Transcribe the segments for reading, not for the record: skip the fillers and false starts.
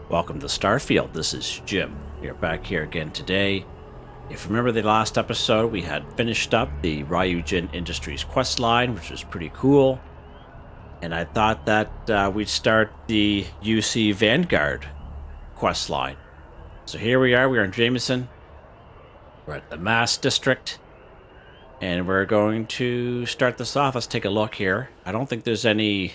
Welcome to Starfield. This is Jim. We're back here again today. If you remember the last episode, we had finished up the Ryujin Industries questline, which was pretty cool. And I thought that we'd start the UC Vanguard questline. So here we are. We're in Jameson. We're at the Mass District. And we're going to start this off. Let's take a look here. I don't think there's any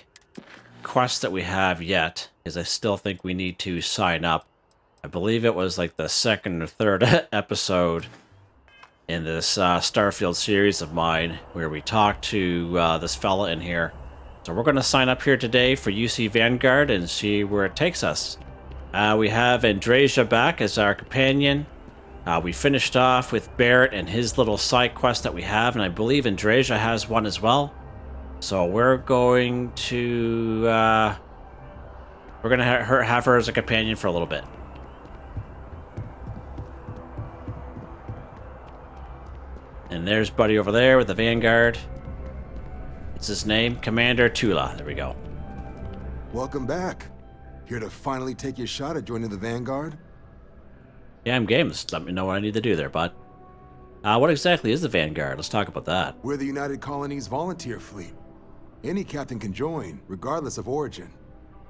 quests that we have yet, because I still think we need to sign up. I believe it was like the second or third episode in this Starfield series of mine where we talked to this fella in here. So we're going to sign up here today for UC Vanguard and see where it takes us. We have Andreja back as our companion. We finished off with Barrett and his little side quest that we have, and I believe Andreja has one as well. So we're going to have her as a companion for a little bit. And there's Buddy over there with the Vanguard. What's his name? Commander Tuala. There we go. Welcome back. Here to finally take your shot at joining the Vanguard? Yeah, I'm game. Just let me know what I need to do there, bud. What exactly is the Vanguard? Let's talk about that. We're the United Colonies volunteer fleet. Any captain can join, regardless of origin.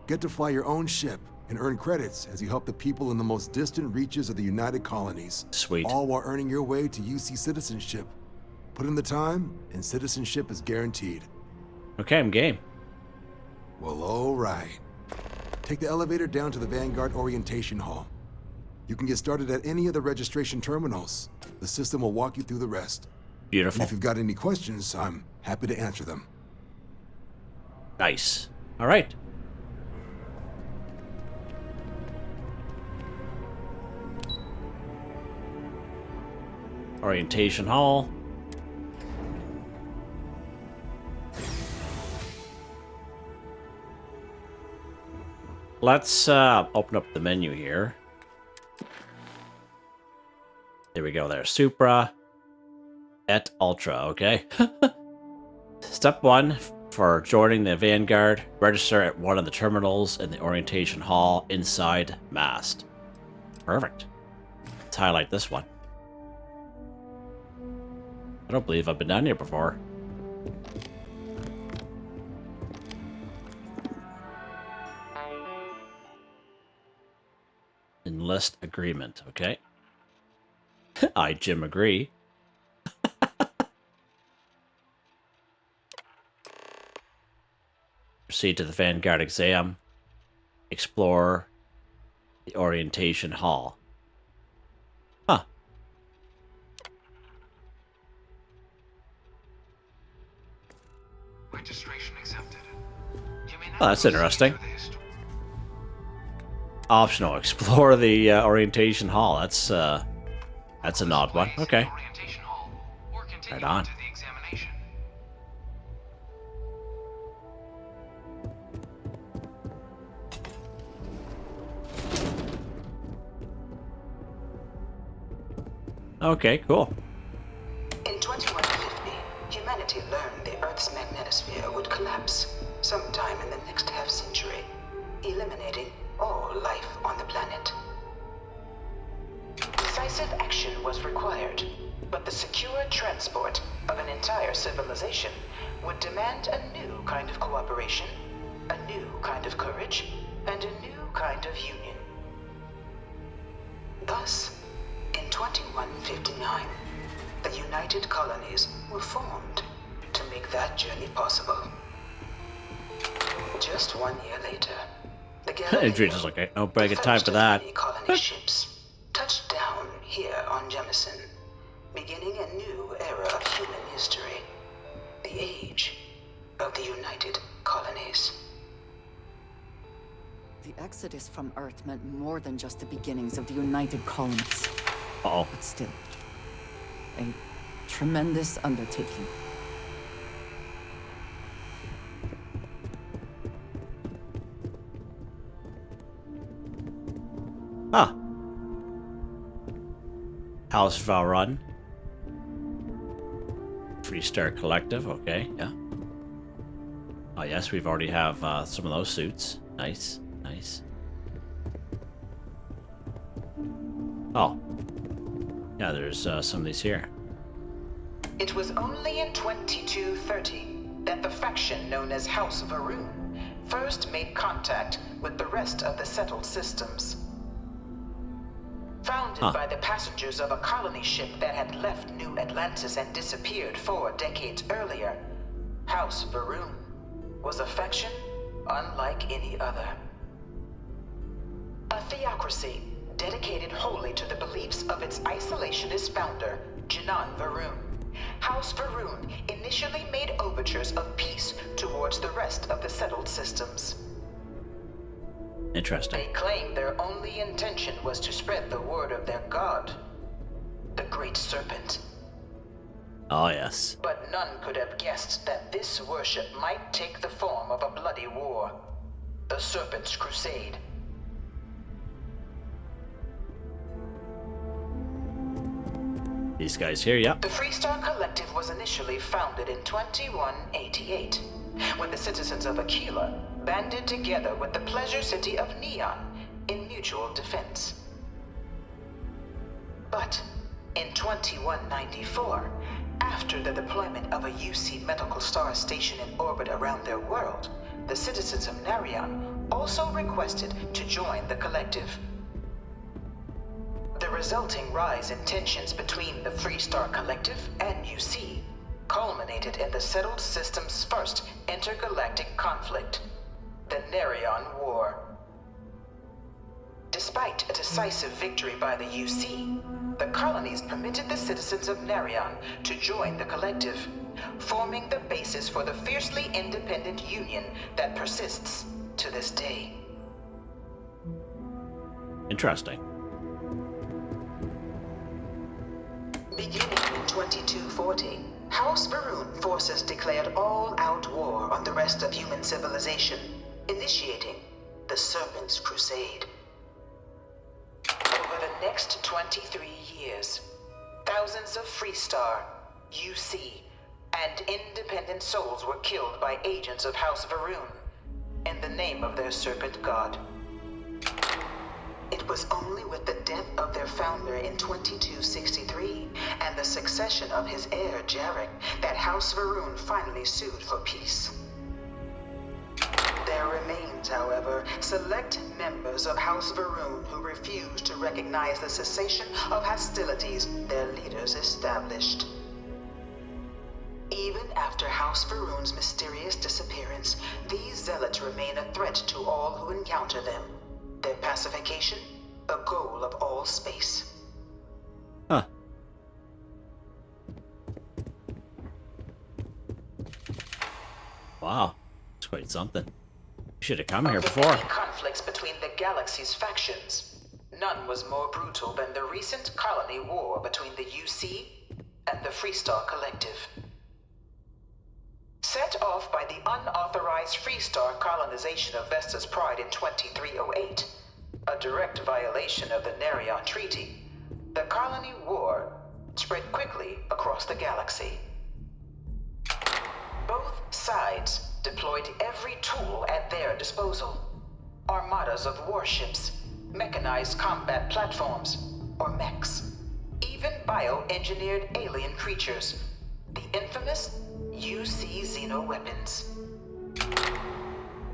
Get to fly your own ship and earn credits as you help the people in the most distant reaches of the United Colonies. Sweet. All while earning your way to UC citizenship. Put in the time, and citizenship is guaranteed. Okay, I'm game. Well, all right. Take the elevator down to the Vanguard Orientation Hall. You can get started at any of the registration terminals. The system will walk you through the rest. Beautiful. And if you've got any questions, I'm happy to answer them. Nice. All right. Orientation Hall. Let's open up the menu here. There we go. There's Supra et Ultra. Okay. Step 1. For joining the Vanguard, register at one of the terminals in the Orientation Hall inside Mast. Perfect. Let's highlight this one. I don't believe I've been down here before. Enlist agreement, okay. I, Jim, agree. Proceed to the Vanguard exam. Explore the Orientation Hall. Huh. Registration accepted. Oh, that's interesting. Optional. Explore the Orientation Hall. That's an odd one. Okay. Right on. Okay, cool. In 2150, humanity learned the Earth's magnetosphere would collapse sometime in the next half-century, eliminating all life on the planet. Decisive action was required, but the secure transport of an entire civilization would demand a new kind of cooperation, a new kind of courage, and a new kind of union. Thus, in 2159, the United Colonies were formed to make that journey possible. Just 1 year later, the Adrian's like, no break time for that. colony ships touched down here on Jemison, beginning a new era of human history, the age of the United Colonies. The exodus from Earth meant more than just the beginnings of the United Colonies. Uh-oh. But still, a tremendous undertaking. Huh. House Valrun. Freestar Collective, okay, yeah. Oh yes, we've already have some of those suits. Nice, nice. Oh. Yeah, there's some of these here. It was only in 2230 that the faction known as House Varun first made contact with the rest of the settled systems. Founded by the passengers of a colony ship that had left New Atlantis and disappeared 4 decades earlier, House Varun was a faction unlike any other. A theocracy dedicated wholly to the beliefs of its isolationist founder, Janan Varun. House Varun initially made overtures of peace towards the rest of the settled systems. Interesting. They claimed their only intention was to spread the word of their god, the Great Serpent. Oh, yes. But none could have guessed that this worship might take the form of a bloody war, the Serpent's Crusade. These guys here, yep. The Freestar Collective was initially founded in 2188, when the citizens of Aquila banded together with the pleasure city of Neon in mutual defense. But in 2194, after the deployment of a UC medical star station in orbit around their world, the citizens of Narion also requested to join the collective. The resulting rise in tensions between the Freestar Collective and UC culminated in the settled system's first intergalactic conflict, the Narion War. Despite a decisive victory by the UC, the colonies permitted the citizens of Narion to join the collective, forming the basis for the fiercely independent union that persists to this day. Interesting. Beginning in 2240, House Varun forces declared all-out war on the rest of human civilization, initiating the Serpent's Crusade. Over the next 23 years, thousands of Freestar, UC, and independent souls were killed by agents of House Varun in the name of their serpent god. It was only with the death of their founder in 2263 and the succession of his heir, Jarek, that House Varun finally sued for peace. There remains, however, select members of House Varun who refuse to recognize the cessation of hostilities their leaders established. Even after House Varun's mysterious disappearance, these zealots remain a threat to all who encounter them. Their pacification, a goal of all space. Huh. Wow. It's quite something. Should have come here Of the before. many conflicts between the galaxy's factions, none was more brutal than the recent colony war between the UC and the Freestar Collective. Set off by the unauthorized Freestar colonization of Vesta's Pride in 2308, a direct violation of the Narion Treaty, the colony war spread quickly across the galaxy. Both sides deployed every tool at their disposal. Armadas of warships, mechanized combat platforms, or mechs, even bioengineered alien creatures, the infamous UC xeno-weapons.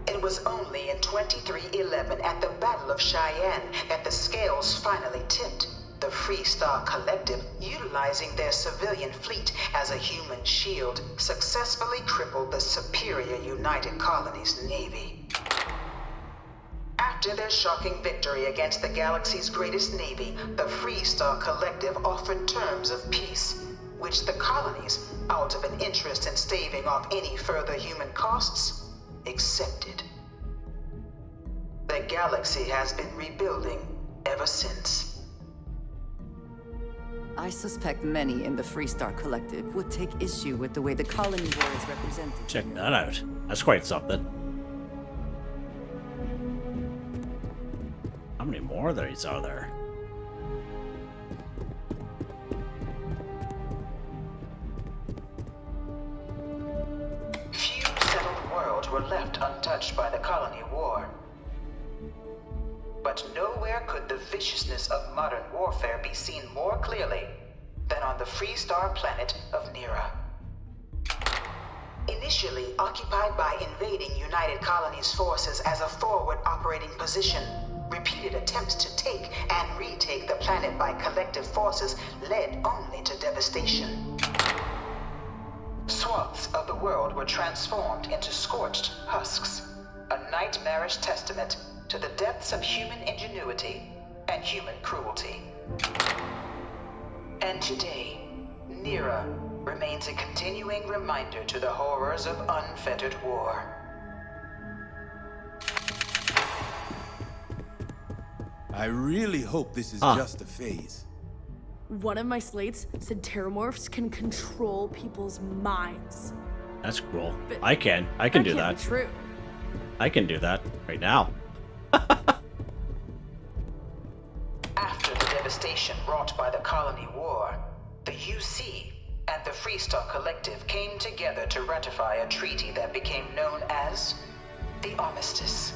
It was only in 2311 at the Battle of Cheyenne that the scales finally tipped, the Freestar Collective, utilizing their civilian fleet as a human shield, successfully crippled the superior United Colonies Navy. After their shocking victory against the galaxy's greatest navy, the Freestar Collective offered terms of peace, which the colonies, out of an interest in staving off any further human costs, accepted. The galaxy has been rebuilding ever since. I suspect many in the Freestar Collective would take issue with the way the colony war is represented. Check that out. That's quite something. How many more of these are there? Few settled worlds were left untouched by the colony war. But nowhere could the viciousness of modern warfare be seen more clearly than on the Freestar planet of Nira. Initially occupied by invading United Colonies forces as a forward operating position, repeated attempts to take and retake the planet by collective forces led only to devastation. Swaths of the world were transformed into scorched husks, a nightmarish testament to the depths of human ingenuity and human cruelty. And today, Nira remains a continuing reminder to the horrors of unfettered war. I really hope this is just a phase. One of my slates said terramorphs can control people's minds. That's cool. But I can do that. Can't be true. I can do that right now. After the devastation wrought by the Colony War, the UC and the Freestar Collective came together to ratify a treaty that became known as the Armistice.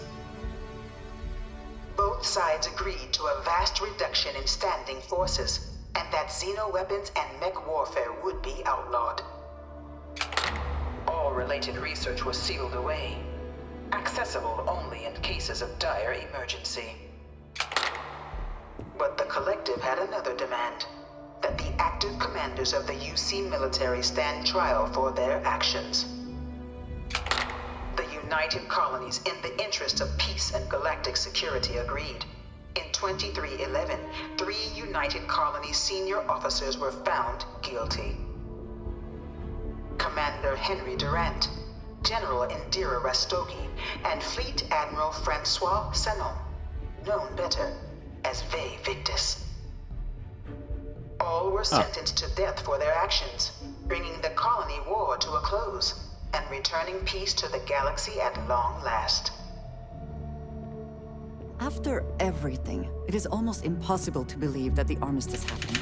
Both sides agreed to a vast reduction in standing forces, and that xeno-weapons and mech warfare would be outlawed. All related research was sealed away, accessible only in cases of dire emergency. But the Collective had another demand, that the active commanders of the UC military stand trial for their actions. The United Colonies, in the interest of peace and galactic security, agreed. In 2311, 3 United Colonies senior officers were found guilty. Commander Henry Durant, General Indira Rastogi, and Fleet Admiral Francois Sanon, known better as Ve Victus. All were sentenced to death for their actions, bringing the colony war to a close and returning peace to the galaxy at long last. After everything, it is almost impossible to believe that the armistice happened.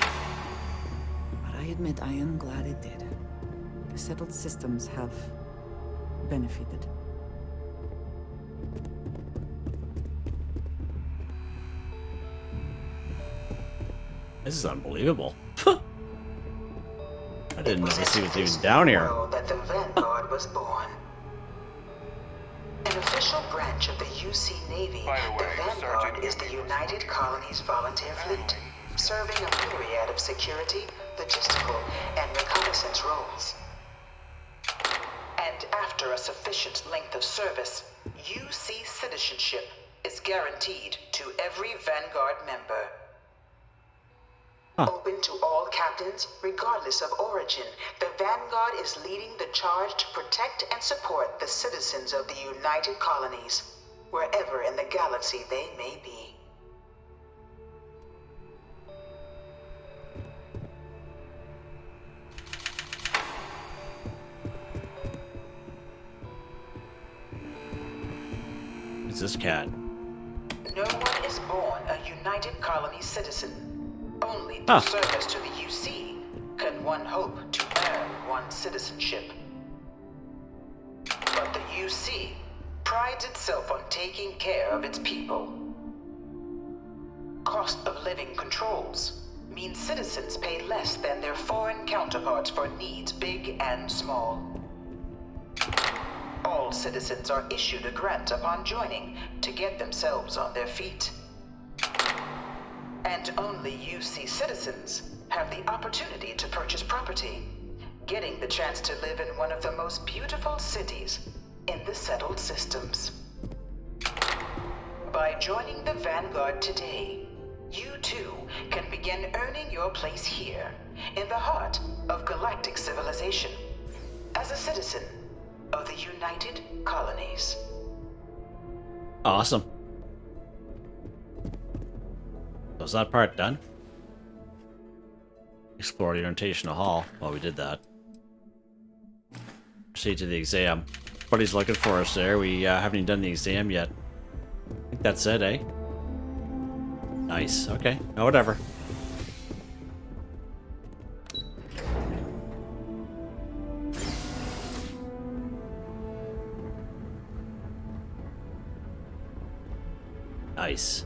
But I admit I am glad it did. The settled systems have benefited. This is unbelievable. I didn't know this was even down here. That the Vanguard was born. An official branch of the UC Navy, the Vanguard is the United Colonies Volunteer Fleet, serving a myriad of security, logistical, and reconnaissance roles. And after a sufficient length of service, UC citizenship is guaranteed to every Vanguard member. Open to all captains, regardless of origin, the Vanguard is leading the charge to protect and support the citizens of the United Colonies, wherever in the galaxy they may be. It's this cat. No one is born a United Colony citizen. Only through service to the UC can one hope to earn one's citizenship. But the UC prides itself on taking care of its people. Cost of living controls mean citizens pay less than their foreign counterparts for needs big and small. All citizens are issued a grant upon joining to get themselves on their feet. And only UC citizens have the opportunity to purchase property, getting the chance to live in one of the most beautiful cities in the settled systems. By joining the Vanguard today, you too can begin earning your place here, in the heart of galactic civilization, as a citizen of the United Colonies. Awesome. So is that part done? Explore the Orientational Hall. Well, we did that. Proceed to the exam. Buddy's looking for us there. We haven't even done the exam yet. I think that's it, eh? Nice. Okay. No, whatever. Nice.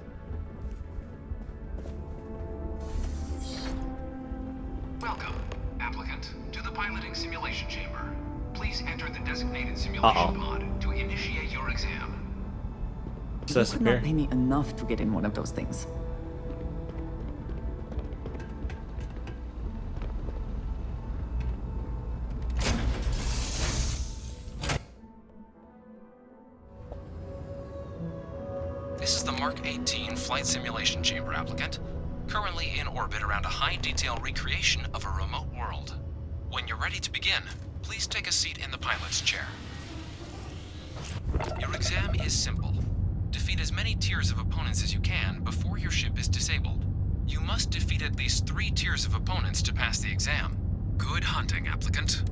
Welcome, applicant, to the piloting simulation chamber. Please enter the designated simulation pod to initiate your exam. You Says could here. not pay me enough to get in one of those things. This is the Mark 18 flight simulation chamber, applicant. Currently in orbit around a high-detail recreation of a remote world. When you're ready to begin, please take a seat in the pilot's chair. Your exam is simple. Defeat as many tiers of opponents as you can before your ship is disabled. You must defeat at least 3 tiers of opponents to pass the exam. Good hunting, applicant.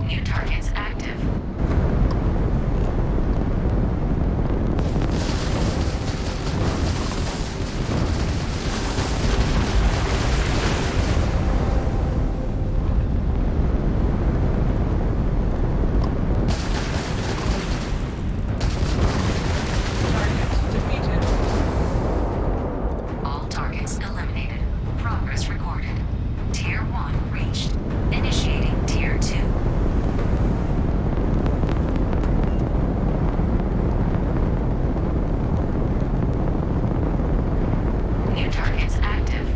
New targets active. All targets eliminated. Progress recorded. Tier 1 reached. Initiating Tier 2. New targets active.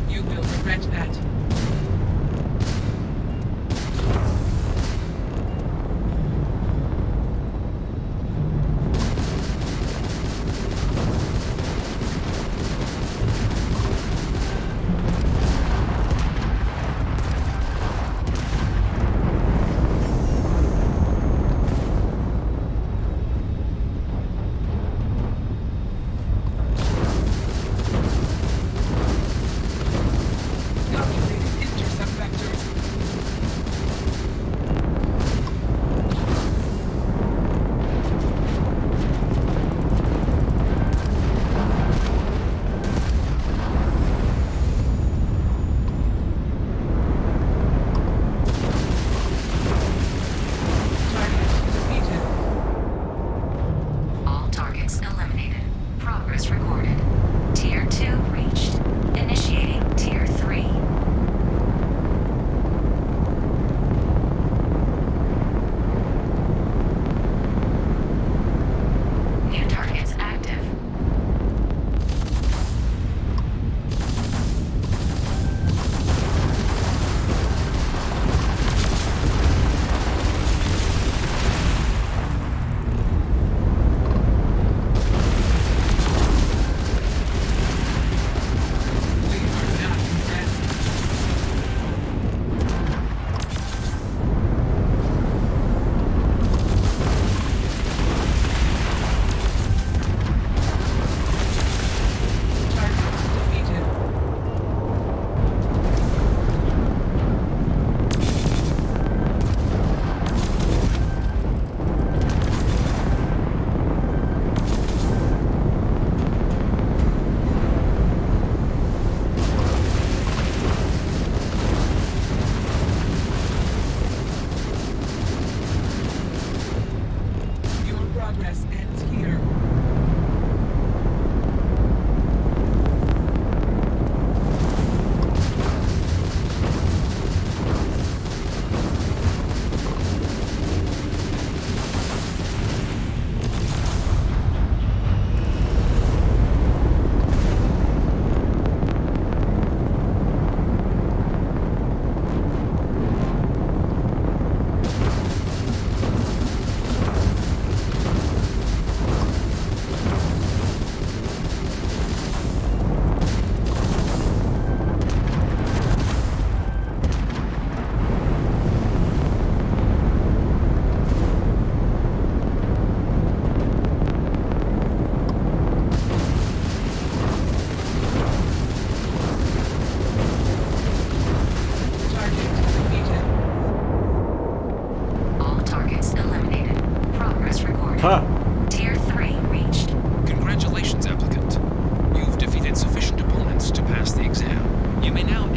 You will regret that. Calculating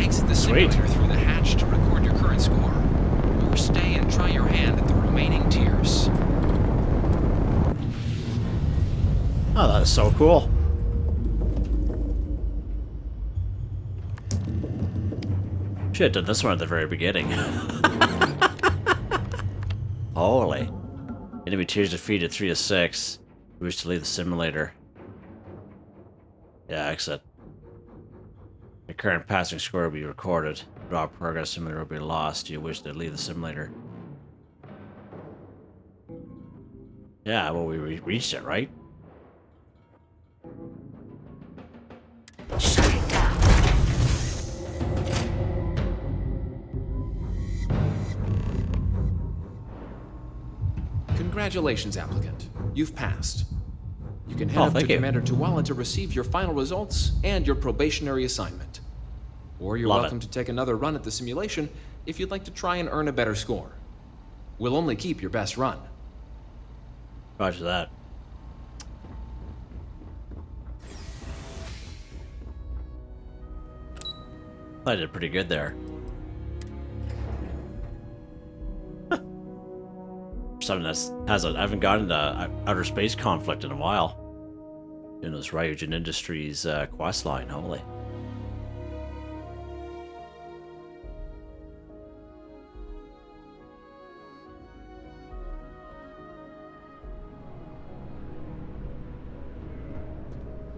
exit the simulator through the hatch to record your current score, or stay and try your hand at the remaining tiers. Oh, that is so cool. Should have done this one at the very beginning. Holy. Enemy tiers defeated 3 of 6. We wish to leave the simulator. Yeah, exit. The current passing score will be recorded. Raw progress simulator will be lost. You wish to leave the simulator. Yeah, well, we reached it, right? Shutting down. Congratulations, applicant. You've passed. You can head up to Commander Tuala to receive your final results and your probationary assignment. Or you're welcome to take another run at the simulation if you'd like to try and earn a better score. We'll only keep your best run. Roger that. I did pretty good there. Something I haven't gotten into outer space conflict in a while. In those Ryujin Industries Questline, holy.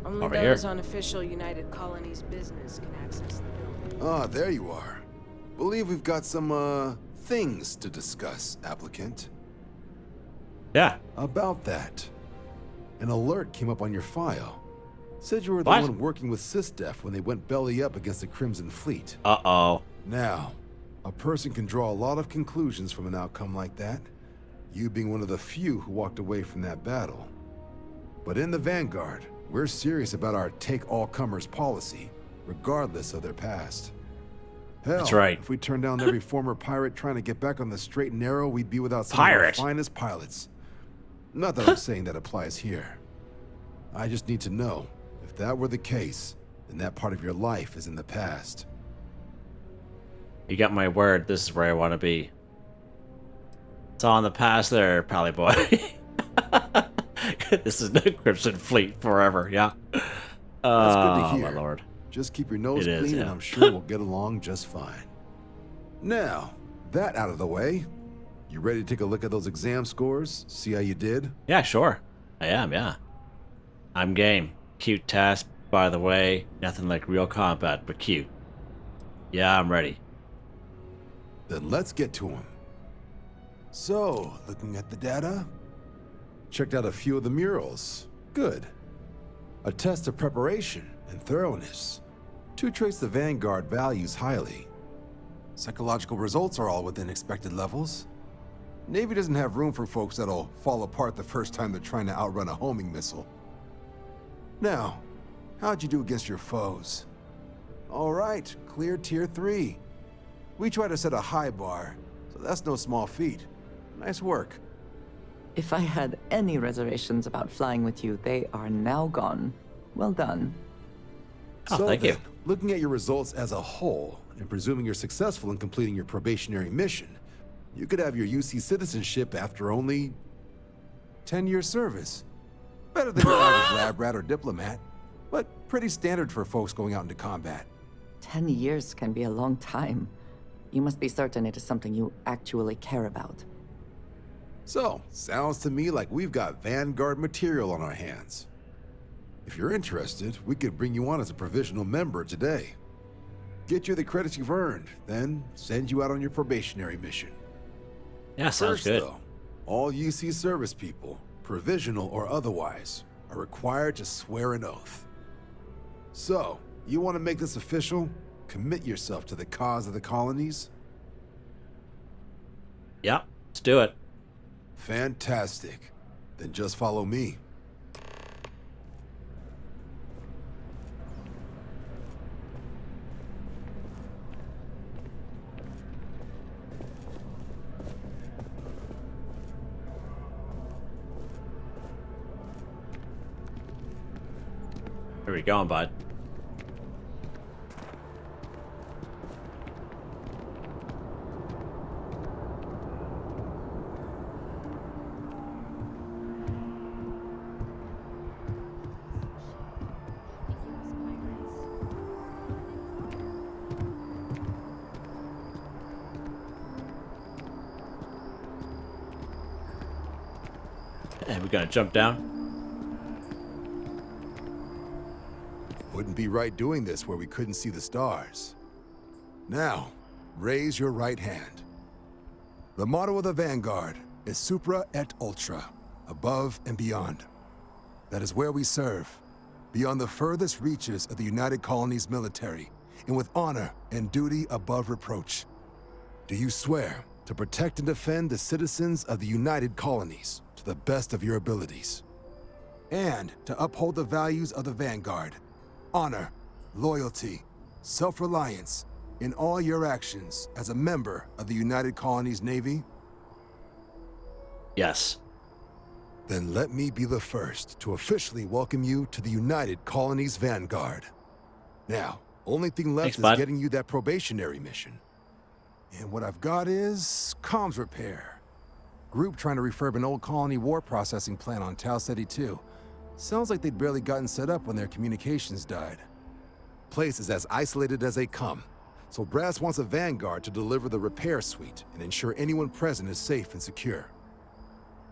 Only Over those here. on official United Colonies business can access the building. Ah, there you are. Believe we've got some, things to discuss, applicant. Yeah. About that. An alert came up on your file. Said you were the What? one working with SysDef when they went belly up against the Crimson Fleet. Uh-oh. Now, a person can draw a lot of conclusions from an outcome like that, you being one of the few who walked away from that battle. But in the Vanguard, we're serious about our take-all-comers policy, regardless of their past. Hell, That's right. if we turned down every former pirate trying to get back on the straight and narrow, we'd be without some Pirate? of our finest pilots. Not that I'm saying that applies here. I just need to know, if that were the case, then that part of your life is in the past. You got my word. This is where I want to be. It's all in the past there, Pally Boy. This is the Crimson Fleet forever, yeah. That's good to hear. My lord. Just keep your nose It clean is, and yeah. I'm sure we'll get along just fine. Now, that out of the way, you ready to take a look at those exam scores? See how you did? Yeah, sure. I am, yeah. I'm game. Cute task, by the way. Nothing like real combat, but cute. Yeah, I'm ready. Then let's get to them. So, looking at the data, checked out a few of the murals. Good. A test of preparation and thoroughness. Two traits the Vanguard values highly. Psychological results are all within expected levels. Navy doesn't have room for folks that'll fall apart the first time they're trying to outrun a homing missile. Now, how'd you do against your foes? All right, clear tier 3. We try to set a high bar, so that's no small feat. Nice work. If I had any reservations about flying with you, they are now gone. Well done. Oh, So thank you. then, looking at your results as a whole, and presuming you're successful in completing your probationary mission, you could have your UC citizenship after only 10 years service. Better than your average lab rat or diplomat, but pretty standard for folks going out into combat. 10 years can be a long time. You must be certain it is something you actually care about. So, sounds to me like we've got Vanguard material on our hands. If you're interested, we could bring you on as a provisional member today. Get you the credits you've earned, then send you out on your probationary mission. Yeah, sounds First, good. though, all UC service people, provisional or otherwise, are required to swear an oath. So, you want to make this official? Commit yourself to the cause of the colonies? Yep, let's do it. Fantastic. Then just follow me. Where we going, bud? And we're gonna jump down. Wouldn't be right doing this where we couldn't see the stars. Now, raise your right hand. The motto of the Vanguard is Supra et Ultra, above and beyond. That is where we serve, beyond the furthest reaches of the United Colonies military, and with honor and duty above reproach. Do you swear to protect and defend the citizens of the United Colonies to the best of your abilities? And to uphold the values of the Vanguard, honor, loyalty, self-reliance, in all your actions as a member of the United Colonies Navy? Yes. Then let me be the first to officially welcome you to the United Colonies Vanguard. Now, only thing left Thanks, is bud. getting you that probationary mission. And what I've got is comms repair. Group trying to refurb an old colony war processing plant on Tau Ceti 2. Sounds like they'd barely gotten set up when their communications died. Place is as isolated as they come, so Brass wants a Vanguard to deliver the repair suite and ensure anyone present is safe and secure.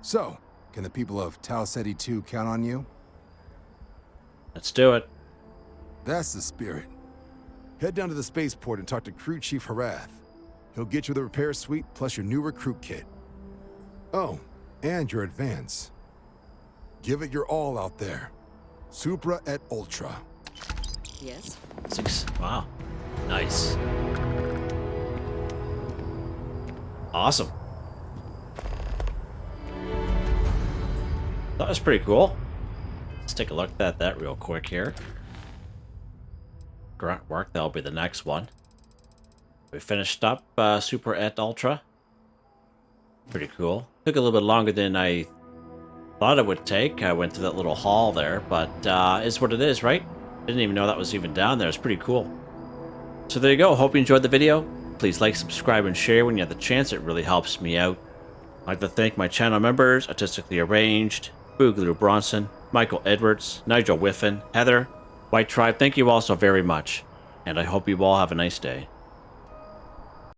So, can the people of Tau Ceti 2 count on you? Let's do it. That's the spirit. Head down to the spaceport and talk to Crew Chief Harath. He'll get you the repair suite plus your new recruit kit. Oh, and your advance. Give it your all out there. Supra et Ultra. Yes? 6. Wow. Nice. Awesome. That was pretty cool. Let's take a look at that real quick here. Grunt work, that'll be the next one. We finished up Supra et Ultra. Pretty cool. Took a little bit longer than I thought it would take. I went through that little hall there, but it's what it is, right? Didn't even know that was even down there. It's pretty cool. So there you go. Hope you enjoyed the video. Please like, subscribe, and share when you have the chance. It really helps me out. I'd like to thank my channel members, Artistically Arranged, Boogaloo Bronson, Michael Edwards, Nigel Wiffen, Heather, Whitetribe. Thank you all so very much. And I hope you all have a nice day.